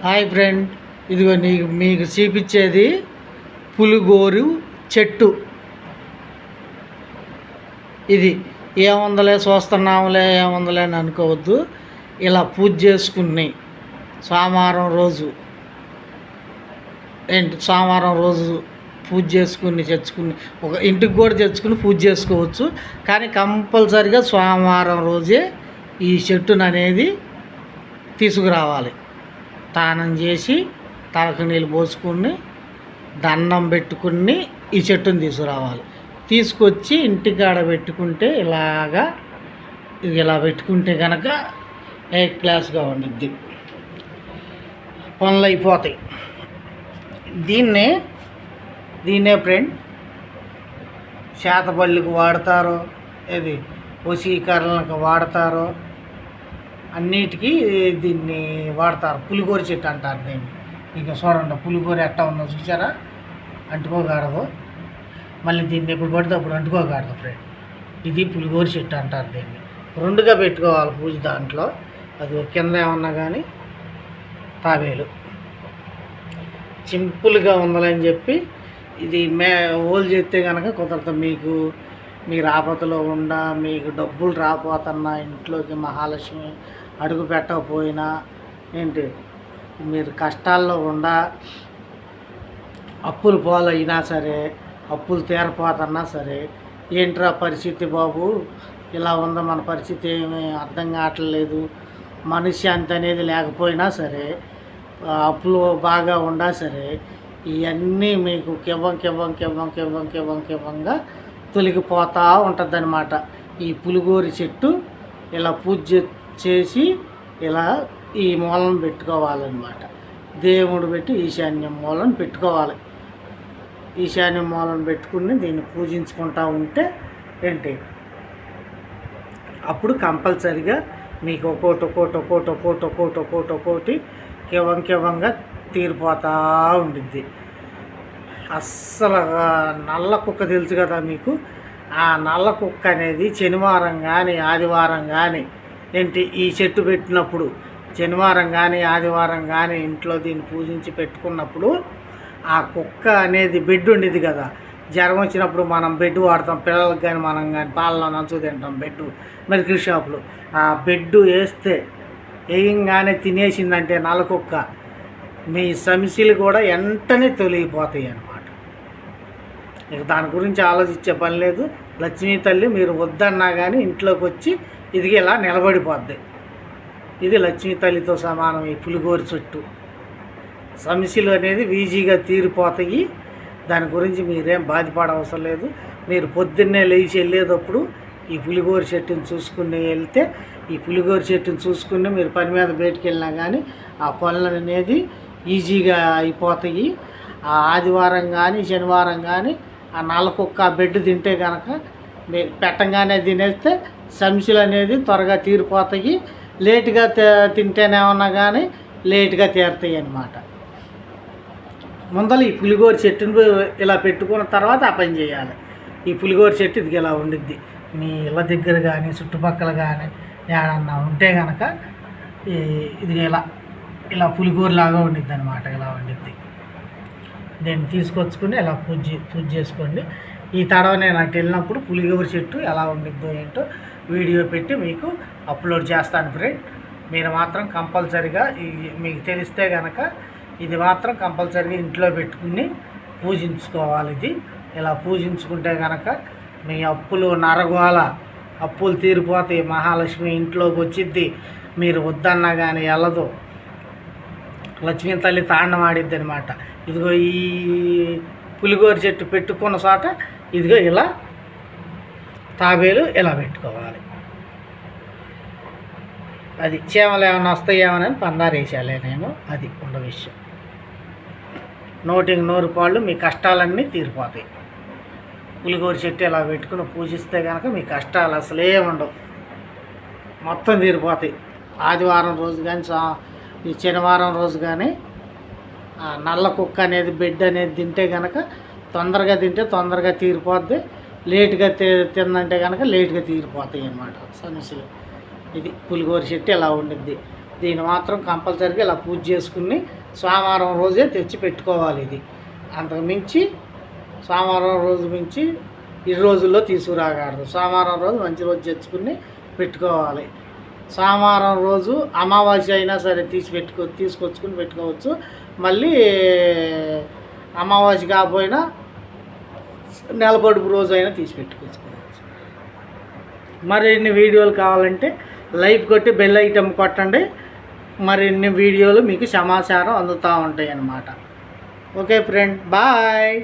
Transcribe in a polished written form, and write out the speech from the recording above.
Hi friend, ఇదిగో మీకు చూపించేది పులిగోరు చెట్టు. ఇది ఏముందలే చూస్తున్నాములే ఏముందలే అని అనుకోవద్దు. ఇలా పూజ చేసుకుని సోమవారం రోజు సోమవారం రోజు పూజ చేసుకుని తెచ్చుకుని ఒక ఇంటికి కూడా తెచ్చుకుని పూజ చేసుకోవచ్చు. కానీ కంపల్సరిగా సోమవారం రోజే ఈ చెట్టును అనేది తీసుకురావాలి. స్నానం చేసి తలకు నీళ్ళు పోసుకుని దండం పెట్టుకుని ఈ చెట్టును తీసుకురావాలి. తీసుకొచ్చి ఇంటికాడ పెట్టుకుంటే ఇలా పెట్టుకుంటే కనుక ఏ క్లాస్గా ఉండిద్ది, పనులు అయిపోతాయి. దీన్నే ఫ్రెండ్ చేతబళ్ళకి వాడతారు, ఇది వశీకరణకు వాడతారు, అన్నిటికీ దీన్ని వాడతారు. పులిగోరు చెట్టు అంటారు దీన్ని. ఇక చూడండి పులిగోరు ఎట్టా ఉందో చూసారా, అంటుకోకూడదు. మళ్ళీ దీన్ని ఎప్పుడు పడితే అప్పుడు అంటుకోకూడదు ఫ్రెండ్. ఇది పులిగోరు చెట్టు అంటారు దీన్ని. రెండుగా పెట్టుకోవాలి పూజ. దాంట్లో అది కింద ఏమన్నా కానీ తాబేలు సింపుల్గా ఉండాలని చెప్పి ఇది ఓలు చేస్తే కనుక కుదరదు. మీరు ఆపదలో మీకు డబ్బులు రాపోతున్నా, ఇంట్లోకి మహాలక్ష్మి అడుగు పెట్టకపోయినా మీరు కష్టాల్లో అప్పులు పాలైనా సరే, అప్పులు తీరపోతున్నా సరే, ఏంట్రా పరిస్థితి బాబు ఇలా ఉందా మన పరిస్థితి, ఏమీ అర్థం కావట్లేదు, మనశ్శాంతి అనేది లేకపోయినా సరే, అప్పులు బాగా సరే, ఇవన్నీ మీకు కివ్వంగా తొలగిపోతూ ఉంటుంది అన్నమాట. ఈ పులిగోరి చెట్టు ఇలా పూజ చేసి ఇలా ఈ మూలను పెట్టుకోవాలన్నమాట. దేవుడు పెట్టి ఈశాన్యం మూలను పెట్టుకోవాలి. ఈశాన్యం మూలను పెట్టుకుని దీన్ని పూజించుకుంటూ ఉంటే అప్పుడు కంపల్సరిగా మీకు ఒక్కోటి కివ్వంగా తీరిపోతూ ఉండిద్ది. అస్సలు నల్ల కుక్క తెలుసు కదా మీకు. ఆ నల్ల కుక్క అనేది శనివారం కానీ ఆదివారం కానీ ఈ చెట్టు పెట్టినప్పుడు, శనివారం కానీ ఆదివారం కానీ ఇంట్లో దీన్ని పూజించి పెట్టుకున్నప్పుడు ఆ కుక్క అనేది బెడ్ ఉండేది కదా. జ్వరం వచ్చినప్పుడు మనం బెడ్ వాడతాం, పిల్లలకు కానీ మనం కానీ పాలలో నంచు తింటాం బెడ్ మెడికల్ షాపులో. ఆ బెడ్ వేయంగానే తినేసిందంటే నల్ల కుక్క, మీ సమస్యలు కూడా వెంటనే తొలగిపోతాయి అన్నమాట. ఇక దాని గురించి ఆలోచించే పని లేదు. లక్ష్మీ తల్లి మీరు వద్దన్నా కానీ ఇంట్లోకి వచ్చి ఇది ఇలా నిలబడిపోద్ది. ఇది లక్ష్మీ తల్లితో సమానం. ఈ పులిగోరు చెట్టు సమస్యలు అనేది ఈజీగా తీరిపోతాయి. దాని గురించి మీరేం బాధపడవసరం లేదు. మీరు పొద్దున్నే లేచి వెళ్ళేటప్పుడు ఈ పులిగోరు చెట్టుని చూసుకుని వెళ్తే, ఈ పులిగోరు చెట్టుని చూసుకుని మీరు పని మీద బయటికి వెళ్ళినా కానీ ఆ పనులు అనేది ఈజీగా అయిపోతాయి. ఆ ఆదివారం కానీ శనివారం కానీ ఆ నల్ల కుక్క బెడ్ తింటే కనుక మీరు పెట్టంగానే తినేస్తే సమస్యలు అనేది త్వరగా తీరిపోతాయి. లేటుగా తింటేనేమన్నా కానీ లేటుగా తీరుతాయి అన్నమాట. ముందర ఈ పులిగోరు చెట్టును ఇలా పెట్టుకున్న తర్వాత ఆ పని చేయాలి. ఈ పులిగోరు చెట్టు ఇది ఇలా ఉండిద్ది. మీ ఇళ్ళ దగ్గర కానీ చుట్టుపక్కల కానీ ఏడన్నా ఉంటే కనుక ఇది ఇలా పులిగోరులాగా ఉండిద్ది అనమాట. ఇలా ఉండిద్ది. దీన్ని తీసుకొచ్చుకుని ఇలా పూజ చేసుకోండి. ఈ తడవ నేను అటు వెళ్ళినప్పుడు పులిగోరు చెట్టు ఎలా ఉండిద్దో ఏంటో వీడియో పెట్టి మీకు అప్లోడ్ చేస్తాను ఫ్రెండ్. మీరు మాత్రం కంపల్సరిగా మీకు తెలిస్తే కనుక ఇది మాత్రం కంపల్సరిగా ఇంట్లో పెట్టుకుని పూజించుకోవాలి. ఇది ఇలా పూజించుకుంటే కనుక మీ అప్పులు నరగోల, అప్పులు తీరిపోతాయి. మహాలక్ష్మి ఇంట్లోకి వచ్చిద్ది. మీరు వద్దన్నా కానీ వెళ్ళదు. లక్ష్మీ తల్లి తాండం ఆడిద్ది అనమాట. ఇదిగో ఈ పులిగోరు చెట్టు పెట్టుకున్న చోట ఇదిగో ఇలా తాబేలు ఇలా పెట్టుకోవాలి. అది చీమలు ఏమైనా వస్తాయేమోనని పందారేసాలే నేను. అది ఉన్న విషయం. నూరు పాళ్ళు మీ కష్టాలన్నీ తీరిపోతాయి. పులిగోరు చెట్టు ఇలా పెట్టుకుని పూజిస్తే కనుక మీ కష్టాలు అసలే ఉండవు, మొత్తం తీరిపోతాయి. ఆదివారం రోజు కానీ ఈ శనివారం రోజు కానీ నల్ల కుక్క అనేది బెడ్ అనేది తింటే కనుక తొందరగా తింటే తొందరగా తీరిపోద్ది. లేటుగా తిందంటే కనుక లేటుగా తీరిపోతాయి అన్నమాట సమస్యలు. ఇది పులిగోర చెట్టు ఎలా ఉండిద్ది. దీన్ని మాత్రం కంపల్సరీగా ఇలా పూజ చేసుకుని సోమవారం రోజే తెచ్చి పెట్టుకోవాలి. ఇది అంతకు మించి సోమవారం రోజు మించి ఈ రోజుల్లో తీసుకురాకూడదు. సోమవారం రోజు మంచి రోజు తెచ్చుకుని పెట్టుకోవాలి. సోమవారం రోజు అమావాస్య అయినా సరే తీసుకొచ్చుకుని పెట్టుకోవచ్చు. మళ్ళీ అమావాస్య కాకపోయినా నెలపొడుపు రోజు అయినా తీసి పెట్టుకోవచ్చు. మరిన్ని వీడియోలు కావాలంటే లైక్ కొట్టి బెల్ ఐటమ్ కొట్టండి. మరిన్ని వీడియోలు మీకు సమాచారం అందుతూ ఉంటాయి అన్నమాట. Okay friend, bye.